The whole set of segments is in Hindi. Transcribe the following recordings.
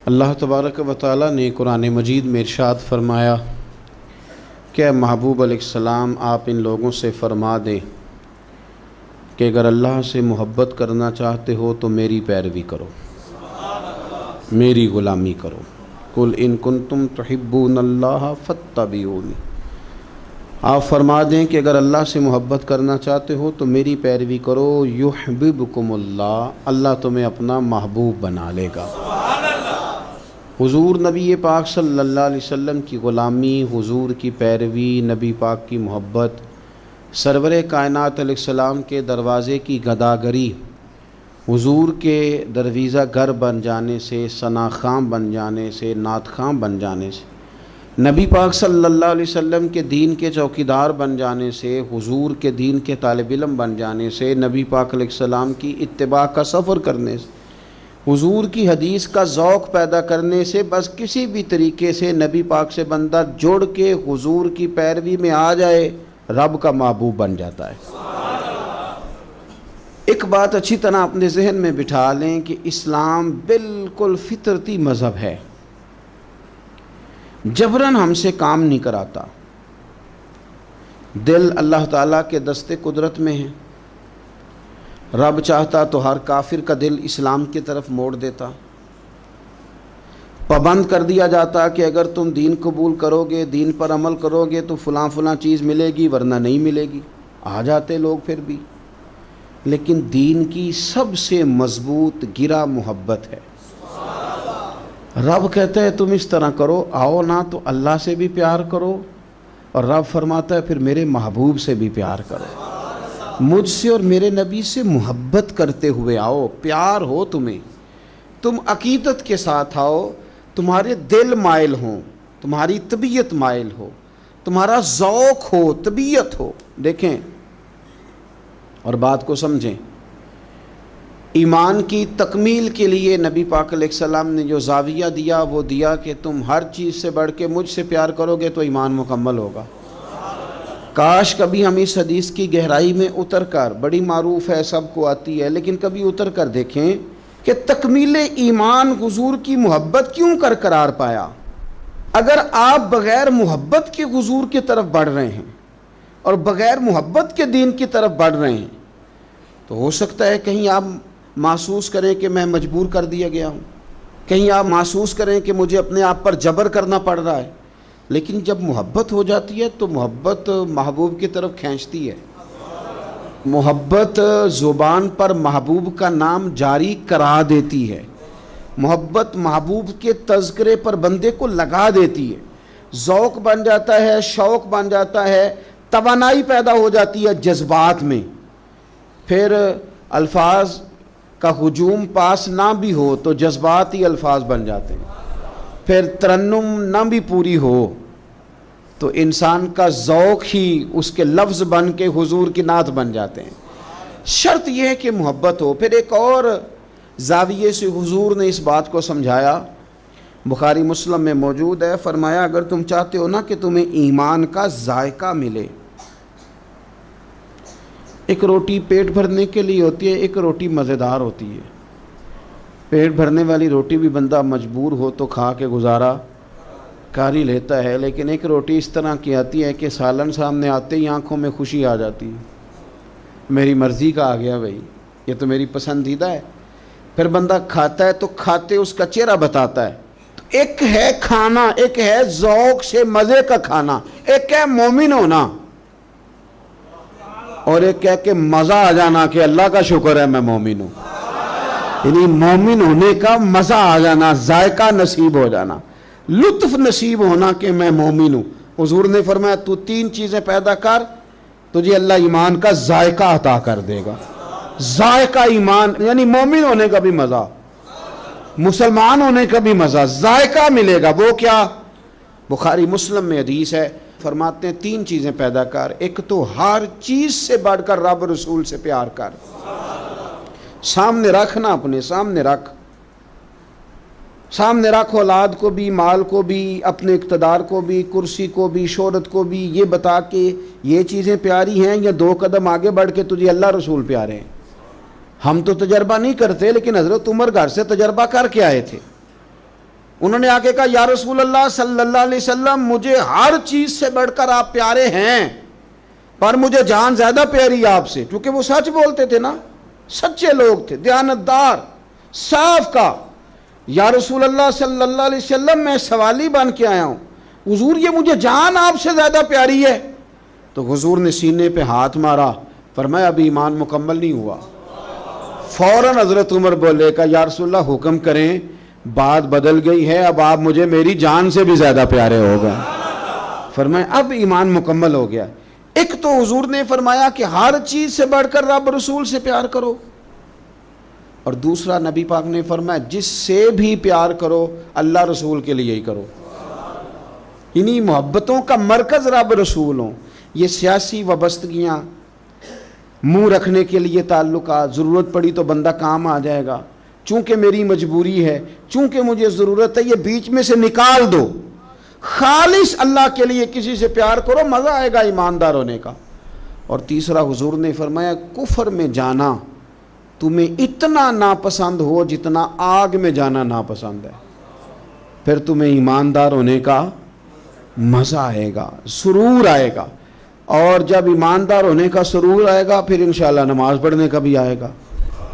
अल्लाह तबारक व तआला ने कुरान मजीद में इरशाद फरमाया कि महबूब अलैहिस्सलाम आप इन लोगों से फरमा दें कि अगर अल्लाह से मोहब्बत करना चाहते हो तो मेरी पैरवी करो, मेरी ग़ुलामी करो। कुल इन कुंतुम तुहिब्बूनल्लाह फत्तबिऊनी। आप फरमा दें कि अगर अल्लाह से मोहब्बत करना चाहते हो तो मेरी पैरवी करो। युहब्बुकुमुल्लाह, अल्लाह तुम्हें अपना महबूब बना लेगा। हुजूर नबी पाक सल्लल्लाहु अलैहि वसल्लम की ग़ुलामी, हुजूर की पैरवी, नबी पाक की मोहब्बत, सरवर कायनात अलैहिस्सलाम के दरवाज़े की गदागरी, हुजूर के दरवीज़ा घर बन जाने से, सना खां बन जाने से, नात खां बन जाने से, नबी पाक सल्लल्लाहु अलैहि वसल्लम के दीन के चौकीदार बन जाने से, हुजूर के दीन के तालिब इल्म बन जाने से, नबी पाक अलैहिस्सलाम की इत्तिबा का सफ़र करने से, हुजूर की हदीस का ज़ौक़ पैदा करने से, बस किसी भी तरीके से नबी पाक से बंदा जुड़ के हुजूर की पैरवी में आ जाए, रब का महबूब बन जाता है। एक बात अच्छी तरह अपने जहन में बिठा लें कि इस्लाम बिल्कुल फितरती मज़हब है, जबरन हमसे काम नहीं कराता। दिल अल्लाह ताला के दस्ते कुदरत में है। रब चाहता तो हर काफिर का दिल इस्लाम की तरफ मोड़ देता। पाबंद कर दिया जाता कि अगर तुम दीन कबूल करोगे, दीन पर अमल करोगे तो फ़लाँ फ़लाँ चीज़ मिलेगी, वरना नहीं मिलेगी। आ जाते लोग फिर भी। लेकिन दीन की सबसे मजबूत गिरा मोहब्बत है। रब कहता है तुम इस तरह करो, आओ ना तो अल्लाह से भी प्यार करो, और रब फरमाता है फिर मेरे महबूब से भी प्यार करो। मुझसे और मेरे नबी से मोहब्बत करते हुए आओ, प्यार हो तुम्हें, तुम अकीदत के साथ आओ, तुम्हारे दिल माइल हों, तुम्हारी तबीयत माइल हो, तुम्हारा ज़ौक़ हो, तबीयत हो। देखें और बात को समझें, ईमान की तकमील के लिए नबी पाक अलैहिस्सलाम ने जो ज़ाविया दिया वो दिया कि तुम हर चीज़ से बढ़ के मुझसे प्यार करोगे तो ईमान मुकम्मल होगा। काश कभी हम इस हदीस की गहराई में उतर कर, बड़ी मारूफ है, सबको आती है, लेकिन कभी उतर कर देखें कि तकमीले ईमान हुजूर की मोहब्बत क्यों करार पाया। अगर आप बग़ैर मोहब्बत के हुजूर की तरफ बढ़ रहे हैं और बग़ैर मोहब्बत के दीन की तरफ बढ़ रहे हैं तो हो सकता है कहीं आप महसूस करें कि मैं मजबूर कर दिया गया हूँ, कहीं आप महसूस करें कि मुझे अपने आप पर जबर करना पड़ रहा है। लेकिन जब मोहब्बत हो जाती है तो मोहब्बत महबूब की तरफ खींचती है। मोहब्बत ज़ुबान पर महबूब का नाम जारी करा देती है। मोहब्बत महबूब के तज़किरे पर बंदे को लगा देती है। ज़ौक़ बन जाता है, शौक़ बन जाता है, तवानाई पैदा हो जाती है जज्बात में। फिर अल्फाज का हुजूम पास ना भी हो तो जज्बात ही अल्फाज बन जाते हैं। फिर तरन्नुम ना भी पूरी हो तो इंसान का ज़ौक़ ही उसके लफ्ज़ बन के हुजूर की नात बन जाते हैं। शर्त यह है कि मोहब्बत हो। फिर एक और ज़ाविये से हुजूर ने इस बात को समझाया, बुखारी मुस्लिम में मौजूद है। फरमाया अगर तुम चाहते हो ना कि तुम्हें ईमान का जायका मिले, एक रोटी पेट भरने के लिए होती है, एक रोटी मज़ेदार होती है। पेट भरने वाली रोटी भी बंदा मजबूर हो तो खा के गुजारा कर ही लेता है, लेकिन एक रोटी इस तरह की आती है कि सालन सामने आते ही आंखों में खुशी आ जाती है। मेरी मर्ज़ी का आ गया भाई, ये तो मेरी पसंदीदा है। फिर बंदा खाता है तो खाते उसका चेहरा बताता है। तो एक है खाना, एक है ज़ौक़ से मज़े का खाना, एक है मोमिन होना, और एक कह के मज़ा आ जाना कि अल्लाह का शुक्र है मैं मोमिन हूँ। यानी मोमिन होने का मज़ा आ जाना, जायका नसीब हो जाना, लुत्फ़ नसीब होना कि मैं मोमिन हूँ। हुजूर ने फरमाया तू तीन चीज़ें पैदा कर, तुझे अल्लाह ईमान का जायका अता कर देगा। जायका ईमान यानी मोमिन होने का भी मज़ा, मुसलमान होने का भी मज़ा, जायका मिलेगा। वो क्या? बुखारी मुस्लिम में हदीस है, फरमाते हैं तीन चीज़ें पैदा कर। एक तो हर चीज़ से बढ़कर रब रसूल से प्यार कर, सामने रखना, अपने सामने रख, सामने रख औलाद को भी, माल को भी, अपने इक़्तिदार को भी, कुर्सी को भी, शोहरत को भी। ये बता के ये चीज़ें प्यारी हैं या दो कदम आगे बढ़ के तुझे अल्लाह रसूल प्यारे हैं। हम तो तजर्बा नहीं करते, लेकिन हज़रत उमर घर से तजर्बा करके आए थे। उन्होंने आके कहा या रसूल अल्लाह सल्लल्लाहु अलैहि वसल्लम, मुझे हर चीज़ से बढ़कर आप प्यारे हैं, पर मुझे जान ज़्यादा प्यारी है आपसे। क्योंकि वो सच बोलते थे ना, सच्चे लोग थे, दयानतदार, साफ का। या रसूल अल्लाह सल्लल्लाहु अलैहि वसल्लम, मैं सवाली बन के आया हूँ, हुजूर ये मुझे जान आपसे ज़्यादा प्यारी है। तो हुजूर ने सीने पे हाथ मारा, फरमाया अभी ईमान मुकम्मल नहीं हुआ। फ़ौरन हज़रत उमर बोले का या रसूल अल्लाह हुक्म करें, बात बदल गई है, अब आप मुझे मेरी जान से भी ज़्यादा प्यारे हो गए। फरमाया अब ईमान मुकम्मल हो गया। एक तो हुजूर ने फरमाया कि हर चीज़ से बढ़कर रब रसूल से प्यार करो, और दूसरा नबी पाक ने फरमाया जिससे भी प्यार करो अल्लाह रसूल के लिए ही करो। इन्हीं मोहब्बतों का मरकज़ रब रसूल हों। ये सियासी वाबस्तगियाँ, मुंह रखने के लिए ताल्लुकात, ज़रूरत पड़ी तो बंदा काम आ जाएगा, चूँकि मेरी मजबूरी है, चूँकि मुझे ज़रूरत है, ये बीच में से निकाल दो। खालिस अल्लाह के लिए किसी से प्यार करो, मज़ा आएगा ईमानदार होने का। और तीसरा हुजूर ने फरमाया कुफर में जाना तुम्हें इतना नापसंद हो जितना आग में जाना नापसंद है, फिर तुम्हें ईमानदार होने का मज़ा आएगा, सुरूर आएगा। और जब ईमानदार होने का सुरूर आएगा फिर इंशाअल्लाह नमाज पढ़ने का भी आएगा,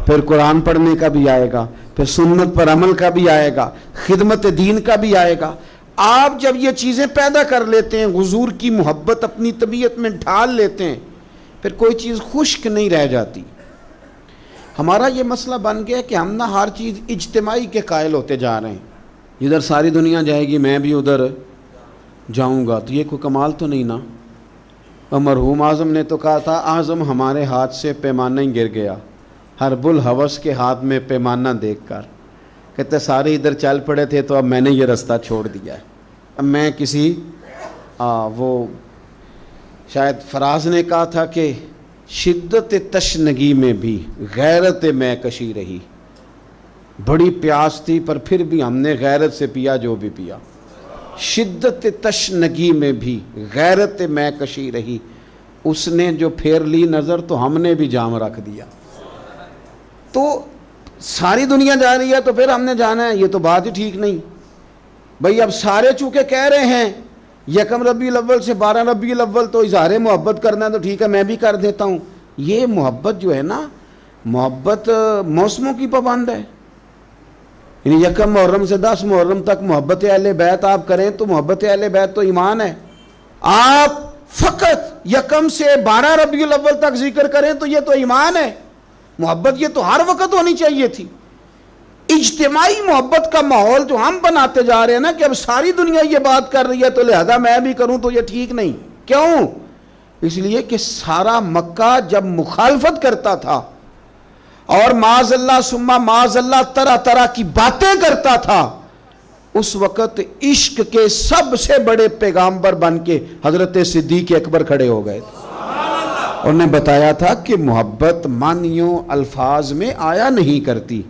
फिर कुरान पढ़ने का भी आएगा, फिर सुन्नत पर अमल का भी आएगा, खिदमत दीन का भी आएगा। आप जब ये चीज़ें पैदा कर लेते हैं, हुजूर की मोहब्बत अपनी तबीयत में ढाल लेते हैं, फिर कोई चीज़ खुश्क नहीं रह जाती। हमारा ये मसला बन गया कि हम ना हर चीज़ इज्तिमाई के कायल होते जा रहे हैं। इधर सारी दुनिया जाएगी मैं भी उधर जाऊंगा, तो ये कोई कमाल तो नहीं ना। और मरहूम आज़म ने तो कहा था, आज़म हमारे हाथ से पैमाना ही गिर गया, हरबुल हवस के हाथ में पैमाना देखकर। कहते सारे इधर चल पड़े थे तो अब मैंने ये रास्ता छोड़ दिया है। अब मैं किसी वो शायद फराज ने कहा था कि शिद्दत तशनगी में भी गैरत मैं कशी रही। बड़ी प्यास थी पर फिर भी हमने गैरत से पिया जो भी पिया। शिद्दत तशनगी में भी गैरत मैं कशी रही। उसने जो फेर ली नज़र तो हमने भी जाम रख दिया। तो सारी दुनिया जा रही है तो फिर हमने जाना है, ये तो बात ही ठीक नहीं भाई। अब सारे चूँकि कह रहे हैं यकम रबीउल अव्वल से 12 रबीउल अव्वल तो इज़हार मोहब्बत करना है, तो ठीक है मैं भी कर देता हूँ। ये मोहब्बत जो है ना, मोहब्बत मौसमों की पाबंद है। यानी यकम मुहर्रम से 10 मुहर्रम तक मोहब्बत अहले बैत आप करें तो मोहब्बत अहले बैत तो ईमान है। आप फ़कत यकम से 12 रबीउल अव्वल तक जिक्र करें तो ये तो ईमान है। मोहब्बत ये तो हर वक्त होनी चाहिए थी। इज्तिमाई मोहब्बत का माहौल जो हम बनाते जा रहे हैं ना, कि अब सारी दुनिया ये बात कर रही है तो लिहाजा मैं भी करूं, तो ये ठीक नहीं। क्यों? इसलिए कि सारा मक्का जब मुखालफत करता था और माज़अल्लाह सुम्मा माज़अल्लाह तरह तरह की बातें करता था, उस वक़्त इश्क के सबसे बड़े पैगाम्बर बन के हज़रत सिद्दीक़ अकबर खड़े हो गए। उन्होंने बताया था कि मोहब्बत मानियों अल्फाज में आया नहीं करती,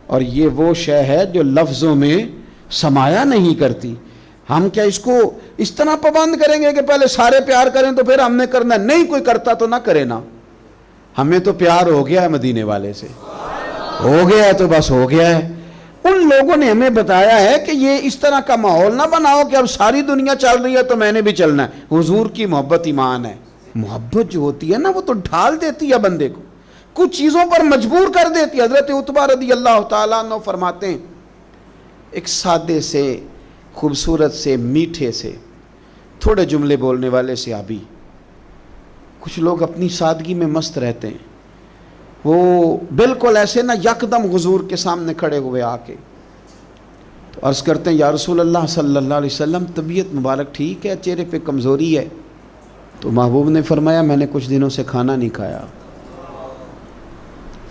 और ये वो शय है जो लफ्ज़ों में समाया नहीं करती। हम क्या इसको इस तरह पाबंद करेंगे कि पहले सारे प्यार करें तो फिर हमने करना? नहीं, कोई करता तो ना करे ना। हमें तो प्यार हो गया है मदीने वाले से, हो गया है तो बस हो गया है। उन लोगों ने हमें बताया है कि ये इस तरह का माहौल ना बनाओ कि अब सारी दुनिया चल रही है तो मैंने भी चलना है। हुजूर की मोहब्बत ईमान है। मोहब्बत जो होती है ना, वो तो ढाल देती है बंदे को, कुछ चीज़ों पर मजबूर कर देती है। हज़रत उतबा रदी अल्लाह ताला अन्हु फरमाते हैं, एक सादे से, खूबसूरत से, मीठे से, थोड़े जुमले बोलने वाले सहाबी। कुछ लोग अपनी सादगी में मस्त रहते हैं, वो बिल्कुल ऐसे ना यकदम हुजूर के सामने खड़े हुए आके तो अर्ज़ करते हैं, या रसूल अल्लाह सल्लल्लाहु अलैहि वसल्लम तबीयत मुबारक ठीक है, चेहरे पे कमज़ोरी है। तो महबूब ने फरमाया, मैंने कुछ दिनों से खाना नहीं खाया।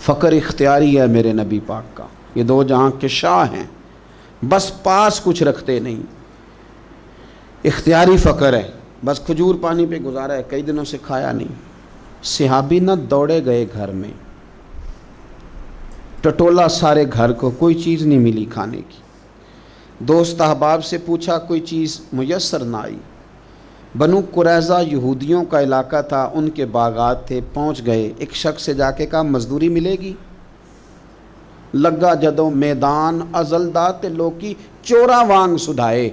फ़क्र इख्तियारी है मेरे नबी पाक का, ये दो जहाँ के शाह हैं, बस पास कुछ रखते नहीं, इख्तियारी फ़क्र है, बस खजूर पानी पे गुजारा है, कई दिनों से खाया नहीं। सहाबी न दौड़े गए घर में, टटोला सारे घर को, कोई चीज़ नहीं मिली खाने की। दोस्त अहबाब से पूछा, कोई चीज़ मुयस्सर ना आई। बनु कुरैज़ा यहूदियों का इलाका था, उनके बागात थे, पहुंच गए। एक शख्स से जाके कहा, मजदूरी मिलेगी? लगा जदों मैदान अज़ल दा ते लोकी चोरा वांग सुधाए।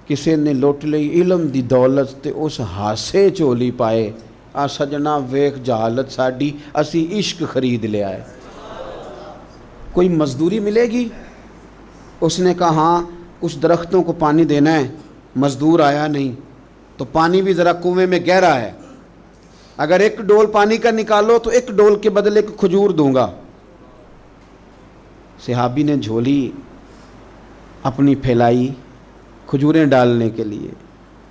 किसी ने लुट लई इलम दी दौलत ते उस हासे झोली पाए। आ सजना वेख जहालत साडी, असी इश्क खरीद लिया है। कोई मजदूरी मिलेगी? उसने कहा हाँ, कुछ दरख्तों को पानी देना है। मजदूर आया नहीं, तो पानी भी ज़रा कुएं में गहरा है, अगर एक डोल पानी का निकालो तो एक डोल के बदले एक खजूर दूंगा। सहाबी ने झोली अपनी फैलाई खजूरें डालने के लिए,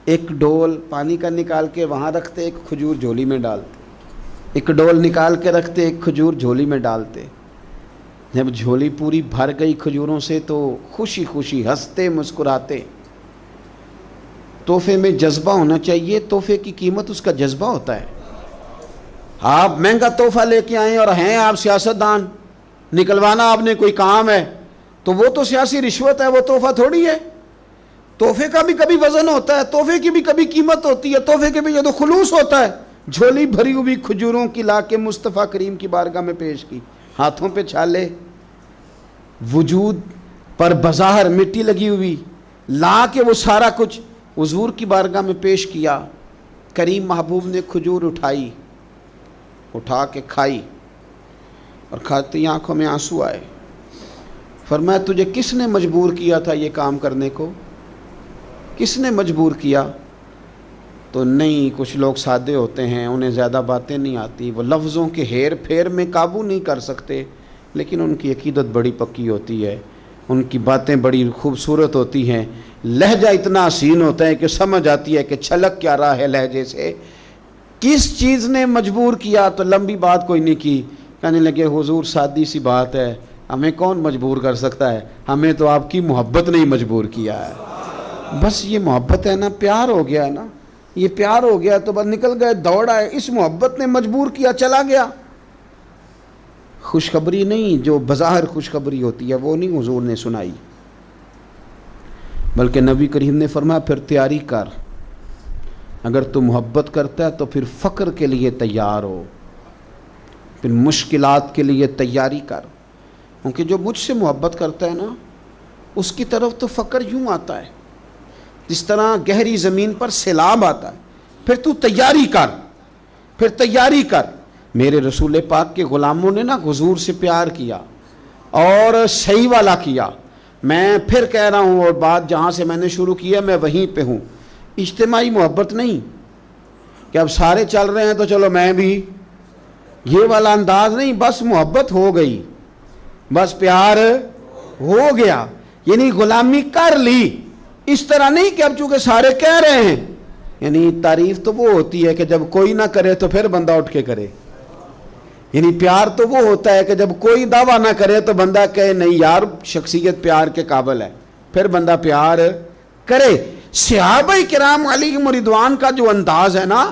एक डोल पानी का निकाल के वहाँ रखते, एक खजूर झोली में डालते, एक डोल निकाल के रखते, एक खजूर झोली में डालते। जब झोली पूरी भर गई खजूरों से तो खुशी खुशी हंसते मुस्कुराते। तोहफे में जज्बा होना चाहिए, तोहफे की कीमत उसका जज्बा होता है। आप महंगा तोहफा लेके आए और हैं आप सियासतदान, निकलवाना आपने कोई काम है, तो वो तो सियासी रिश्वत है, वो तोहफा थोड़ी है। तोहफे का भी कभी वजन होता है, तोहफे की भी कभी कीमत होती है, तोहफे के भी जो खुलूस होता है। झोली भरी हुई खजूरों की ला के मुस्तफ़ा करीम की बारगाह में पेश की, हाथों पे छाले, वजूद पर बज़ाहर मिट्टी लगी हुई, ला के वो सारा कुछ हुजूर की बारगाह में पेश किया। करीम महबूब ने खजूर उठाई, उठा के खाई और खाते ही आंखों में आंसू आए। फरमाया तुझे किसने मजबूर किया था ये काम करने को? किसने मजबूर किया? तो नहीं, कुछ लोग सादे होते हैं, उन्हें ज़्यादा बातें नहीं आती, वो लफ्ज़ों के हेर फेर में काबू नहीं कर सकते, लेकिन उनकी अकीदत बड़ी पक्की होती है, उनकी बातें बड़ी खूबसूरत होती हैं, लहजा इतना हसीन होता है कि समझ आती है कि छलक क्या रहा है लहजे से। किस चीज़ ने मजबूर किया? तो लंबी बात कोई नहीं की, कहने लगे हुजूर सादी सी बात है, हमें कौन मजबूर कर सकता है, हमें तो आपकी मोहब्बत ने ही मजबूर किया है। बस ये मोहब्बत है ना, प्यार हो गया ना, ये प्यार हो गया तो बस निकल गए, दौड़ आए, इस मोहब्बत ने मजबूर किया, चला गया। खुशखबरी नहीं, जो बज़ाहिर खुशखबरी होती है वो नहीं हुजूर ने सुनाई, बल्कि नबी करीम ने फरमाया फिर तैयारी कर, अगर तू मोहब्बत करता है तो फिर फ़क्र के लिए तैयार हो, फिर मुश्किलात के लिए तैयारी कर, क्योंकि जो मुझसे मोहब्बत करता है ना उसकी तरफ तो फ़क्र यूँ आता है जिस तरह गहरी ज़मीन पर सैलाब आता है। फिर तू तैयारी कर, फिर तैयारी कर। मेरे रसूल पाक के ग़ुलामों ने ना हुजूर से प्यार किया और सही वाला किया। मैं फिर कह रहा हूँ, और बात जहाँ से मैंने शुरू किया मैं वहीं पे हूँ, इज्तिमाई मोहब्बत नहीं कि अब सारे चल रहे हैं तो चलो मैं भी, ये वाला अंदाज नहीं। बस मोहब्बत हो गई, बस प्यार हो गया, यानी ग़ुलामी कर ली। इस तरह नहीं कि अब चूँकि सारे कह रहे हैं, यानी तारीफ़ तो वो होती है कि जब कोई ना करे तो फिर बंदा उठ के करे, यानी प्यार तो वो होता है कि जब कोई दावा ना करे तो बंदा कहे नहीं यार शख्सियत प्यार के काबिल है, फिर बंदा प्यार करे। सहाबा किराम अलैहिम रिदवान का जो अंदाज है ना,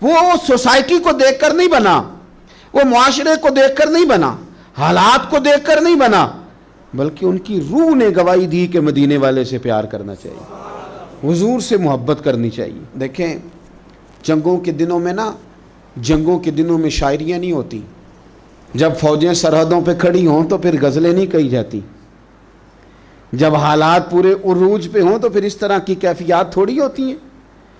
वो सोसाइटी को देखकर नहीं बना, वो मुआशरे को देखकर नहीं बना, हालात को देखकर नहीं बना, बल्कि उनकी रूह ने गवाही दी कि मदीने वाले से प्यार करना चाहिए, हुजूर से मोहब्बत करनी चाहिए। देखें जंगों के दिनों में ना, जंगों के दिनों में शायरियाँ नहीं होती, जब फौजें सरहदों पे खड़ी हों तो फिर गज़लें नहीं कही जाती, जब हालात पूरे उरूज पे हों तो फिर इस तरह की कैफियत थोड़ी होती हैं।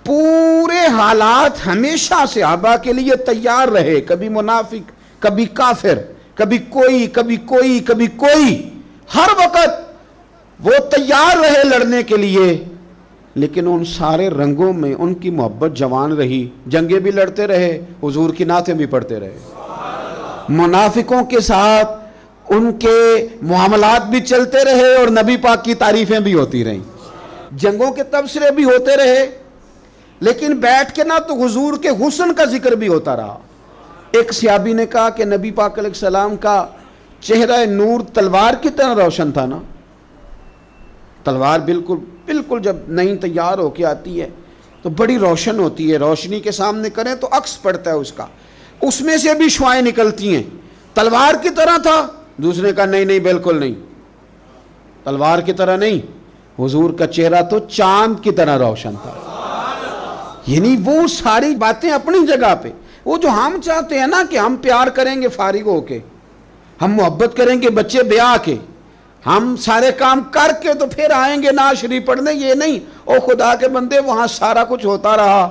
पूरे हालात हमेशा सहाबा के लिए तैयार रहे, कभी मुनाफिक, कभी काफिर, कभी कोई, कभी कोई, कभी कोई, हर वक्त वो तैयार रहे लड़ने के लिए। लेकिन उन सारे रंगों में उनकी मोहब्बत जवान रही, जंगें भी लड़ते रहे, हुजूर की नातें भी पढ़ते रहे, मुनाफिकों के साथ उनके मामलात भी चलते रहे और नबी पाक की तारीफ़ें भी होती रहीं, जंगों के तबसरे भी होते रहे, लेकिन बैठ के ना तो हुजूर के हुस्न का जिक्र भी होता रहा। एक सहाबी ने कहा कि नबी पाक अलैहिस्सलाम का चेहरा नूर तलवार की तरह रोशन था ना, तलवार बिल्कुल बिल्कुल जब नई तैयार होके आती है तो बड़ी रोशन होती है, रोशनी के सामने करें तो अक्स पड़ता है उसका, उसमें से भी शुआएं निकलती हैं, तलवार की तरह था। दूसरे का नहीं नहीं बिल्कुल नहीं, तलवार की तरह नहीं, हुजूर का चेहरा तो चांद की तरह रोशन था। यानी वो सारी बातें अपनी जगह पे, वो जो हम चाहते हैं ना कि हम प्यार करेंगे फारिग होके, हम मोहब्बत करेंगे बच्चे ब्याह के, हम सारे काम करके तो फिर आएंगे नाज शरीफ पढ़ने, ये नहीं। ओ खुदा के बंदे, वहां सारा कुछ होता रहा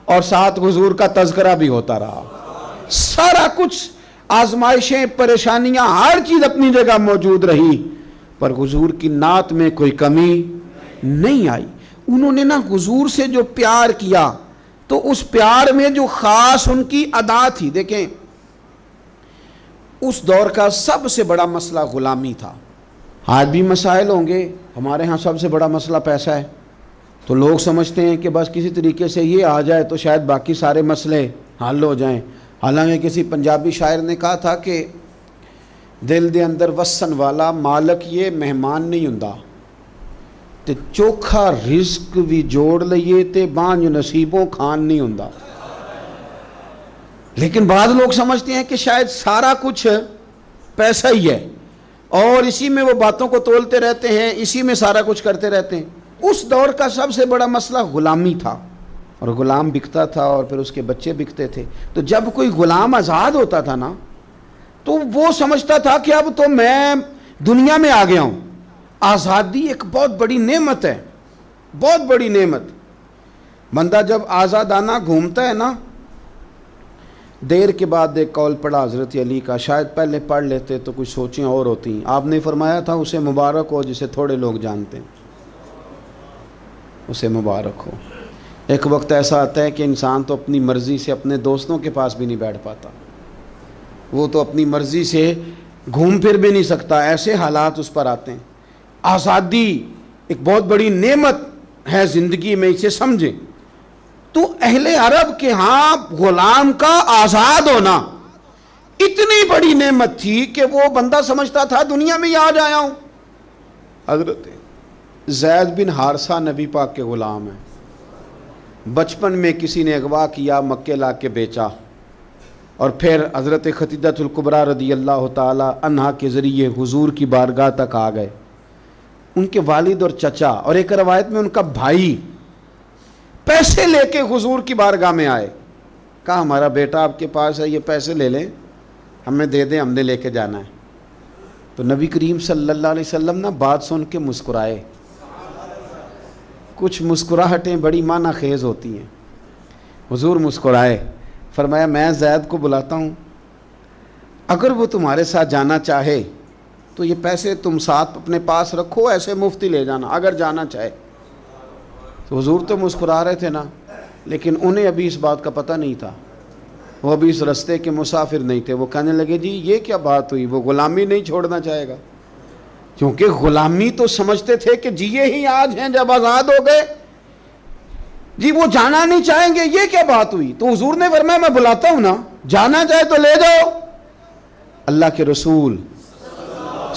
और साथ हुजूर का तज़किरा भी होता रहा, सारा कुछ, आजमाइशें, परेशानियां, हर चीज अपनी जगह मौजूद रही, पर हुजूर की नात में कोई कमी नहीं आई। उन्होंने ना हुजूर से जो प्यार किया, तो उस प्यार में जो खास उनकी अदा थी, देखें उस दौर का सबसे बड़ा मसला गुलामी था। आज भी मसाइल होंगे, हमारे यहाँ सबसे बड़ा मसला पैसा है, तो लोग समझते हैं कि बस किसी तरीके से ये आ जाए तो शायद बाकी सारे मसले हल हो जाएं। हालांकि किसी पंजाबी शायर ने कहा था कि दिल दे अंदर वसन वाला मालक ये मेहमान नहीं हुंदा, ते चोखा रिस्क भी जोड़ लईए ते बांझ नसीबों खान नहीं हुंदा। लेकिन बाद लोग समझते हैं कि शायद सारा कुछ पैसा ही है और इसी में वो बातों को तोलते रहते हैं, इसी में सारा कुछ करते रहते हैं। उस दौर का सबसे बड़ा मसला गुलामी था, और गुलाम बिकता था और फिर उसके बच्चे बिकते थे। तो जब कोई गुलाम आज़ाद होता था ना, तो वो समझता था कि अब तो मैं दुनिया में आ गया हूँ। आज़ादी एक बहुत बड़ी नेमत है, बहुत बड़ी नेमत। बंदा जब आज़ादाना घूमता है ना, देर के बाद एक कौल पढ़ा हज़रत अली का, शायद पहले पढ़ लेते तो कुछ सोचें और होती। आपने फरमाया था उसे मुबारक हो जिसे थोड़े लोग जानते हैं, उसे मुबारक हो। एक वक्त ऐसा आता है कि इंसान तो अपनी मर्ज़ी से अपने दोस्तों के पास भी नहीं बैठ पाता, वो तो अपनी मर्ज़ी से घूम फिर भी नहीं सकता, ऐसे हालात उस पर आते हैं। आज़ादी एक बहुत बड़ी नेमत है ज़िंदगी में, इसे समझें। तो अहले अरब के यहाँ गुलाम का आज़ाद होना इतनी बड़ी नेमत थी कि वो बंदा समझता था दुनिया में ही आज आया हूँ। हज़रत ज़ैद बिन हारसा नबी पाक के ग़ुलाम हैं। बचपन में किसी ने अगवा किया, मक्के ला के बेचा, और फिर हज़रत खतीजतुल कुबरा रदी अल्लाह ताला अन्हा के ज़रिए हुजूर की बारगाह तक आ गए। उनके वालिद और चचा और एक रवायत में उनका भाई पैसे लेके हुजूर की बारगाह में आए। कहा हमारा बेटा आपके पास है, ये पैसे ले लें, हमें दे दें, हमने लेके जाना है। तो नबी करीम सल्लल्लाहु अलैहि वसल्लम ना बात सुन के मुस्कुराए। कुछ मुस्कुराहटें बड़ी माना खेज होती हैं। हुजूर मुस्कुराए, फरमाया मैं ज़ैद को बुलाता हूँ, अगर वो तुम्हारे साथ जाना चाहे तो ये पैसे तुम साथ अपने पास रखो, ऐसे मुफ्ती ले जाना अगर जाना चाहे। तो हुजूर तो मुस्कुरा रहे थे ना, लेकिन उन्हें अभी इस बात का पता नहीं था, वो अभी इस रास्ते के मुसाफिर नहीं थे। वो कहने लगे जी ये क्या बात हुई, वो ग़ुलामी नहीं छोड़ना चाहेगा, क्योंकि ग़ुलामी तो समझते थे कि जी ये ही आज हैं जब आज़ाद हो गए, जी वो जाना नहीं चाहेंगे, ये क्या बात हुई। तो हुजूर ने फरमाया मैं बुलाता हूँ ना, जाना चाहे तो ले जाओ। अल्लाह के रसूल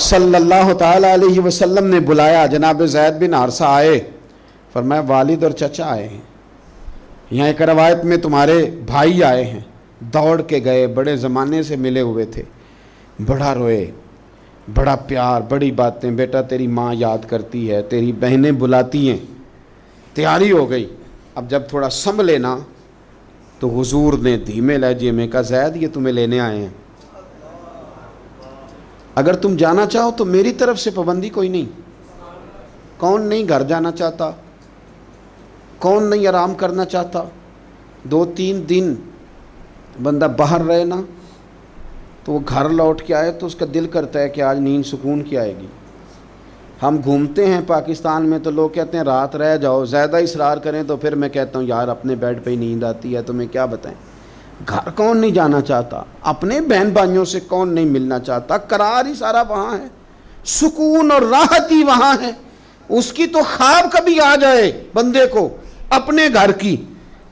सल्लल्लाहु ताला अलैहि वसल्लम ने बुलाया, जनाब ज़ैद बिन हारसा आए, फरमाया वालिद और चचा आए हैं। यहाँ एक रवायत में तुम्हारे भाई आए हैं। दौड़ के गए, बड़े ज़माने से मिले हुए थे, बड़ा रोए, बड़ा प्यार, बड़ी बातें, बेटा तेरी माँ याद करती है, तेरी बहनें बुलाती हैं। तैयारी हो गई। अब जब थोड़ा संभले ना, तो हुजूर ने धीमे लहजे में कहा ज़ैद ये तुम्हें लेने आए हैं, अगर तुम जाना चाहो तो मेरी तरफ से पाबंदी कोई नहीं। कौन नहीं घर जाना चाहता, कौन नहीं आराम करना चाहता। 2-3 दिन बंदा बाहर रहे ना, तो वो घर लौट के आए तो उसका दिल करता है कि आज नींद सुकून की आएगी। हम घूमते हैं पाकिस्तान में तो लोग कहते हैं रात रह जाओ, ज़्यादा इसरार करें तो फिर मैं कहता हूँ यार अपने बेड पे ही नींद आती है, तुम्हें क्या बताएं। घर कौन नहीं जाना चाहता, अपने बहन भाइयों से कौन नहीं मिलना चाहता। करार ही सारा वहाँ है, सुकून और राहत ही वहाँ है। उसकी तो ख्वाब कभी आ जाए बंदे को अपने घर की,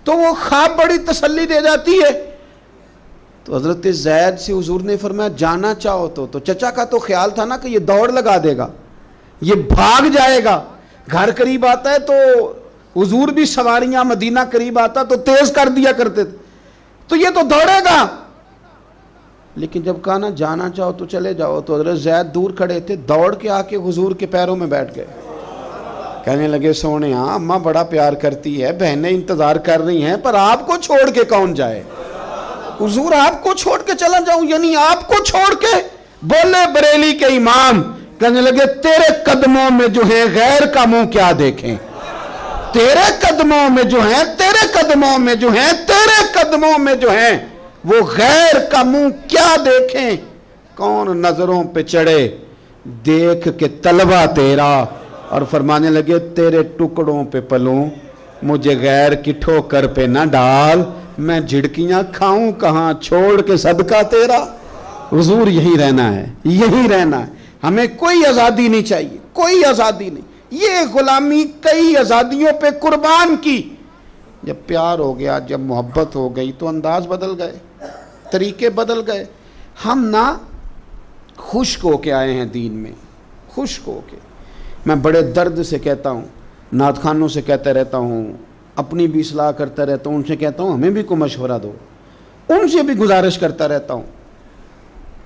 तो वो ख्वाब बड़ी तसल्ली दे जाती है। तो हज़रत ज़ैद से हुजूर ने फरमाया जाना चाहो तो चचा का तो ख्याल था ना कि ये दौड़ लगा देगा, ये भाग जाएगा। घर करीब आता है तो हुजूर भी सवारियां, मदीना करीब आता तो तेज कर दिया करते थे, तो ये तो दौड़ेगा। लेकिन जब कहा ना जाना चाहो तो चले जाओ, तो हज़रत ज़ैद दूर खड़े थे, दौड़ के आके हुजूर के पैरों में बैठ गए। कहने लगे सोने हाँ अम्मा बड़ा प्यार करती है, बहनें इंतज़ार कर रही हैं, पर आपको छोड़ के कौन जाए। हुजूर आपको छोड़ के चला जाऊं, यानी आपको छोड़ के बोले बरेली के इमाम, कहने लगे तेरे कदमों में जो है गैर का मुंह क्या देखें, तेरे कदमों में जो है, तेरे कदमों में जो है, तेरे कदमों में जो है वो गैर का मुंह क्या देखें। कौन नजरों पे चढ़े देख के तलवा तेरा, और फरमाने लगे तेरे टुकड़ों पे पलूं, मुझे गैर की ठोकर पे ना डाल, मैं झिड़कियां खाऊं कहां छोड़ के सदका तेरा। हुजूर यही रहना है, यही रहना है, हमें कोई आजादी नहीं चाहिए, कोई आजादी नहीं। ये गुलामी कई आजादियों पे कुर्बान की, जब प्यार हो गया, जब मोहब्बत हो गई तो अंदाज बदल गए, तरीके बदल गए। हम ना खुश्क होके आए हैं दीन में, खुश्क होके। मैं बड़े दर्द से कहता हूँ, नात खानों से कहता रहता हूँ, अपनी भी इस्लाह करता रहता हूँ, उनसे कहता हूँ हमें भी कोई मशवरा दो, उनसे भी गुजारिश करता रहता हूँ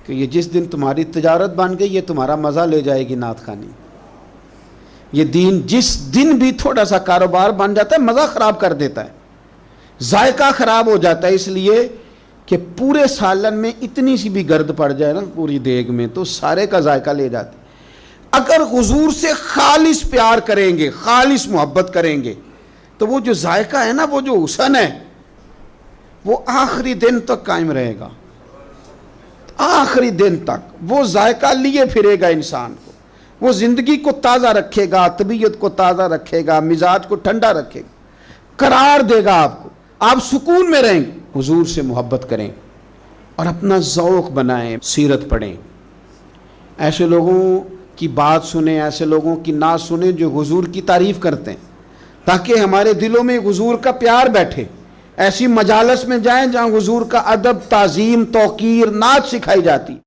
कि ये जिस दिन तुम्हारी तिजारत बन गई ये तुम्हारा मज़ा ले जाएगी नात खानी। ये दीन जिस दिन भी थोड़ा सा कारोबार बन जाता है मज़ा ख़राब कर देता है, जायका ख़राब हो जाता है। इसलिए कि पूरे सालन में इतनी सी भी गर्द पड़ जाए ना पूरी देग में तो सारे का जायका ले जाते। अगर हुजूर से खालिस प्यार करेंगे, खालिस मोहब्बत करेंगे तो वो जो जायका है ना, वो जो हुस्न है वो आखिरी दिन तक कायम रहेगा, आखिरी दिन तक वो जायका लिए फिरेगा इंसान को, वो ज़िंदगी को ताज़ा रखेगा, तबीयत को ताज़ा रखेगा, मिजाज को ठंडा रखेगा, करार देगा आपको, आप सुकून में रहेंगे। हुजूर से मोहब्बत करें और अपना ज़ौक़ बनाएं, सीरत पढ़ें, ऐसे लोगों की बात सुने, ऐसे लोगों की ना सुने जो हुजूर की तारीफ़ करते हैं, ताकि हमारे दिलों में हुजूर का प्यार बैठे। ऐसी मजालस में जाएं जहाँ हुजूर का अदब, ताज़ीम, तौक़ीर, नात सिखाई जाती।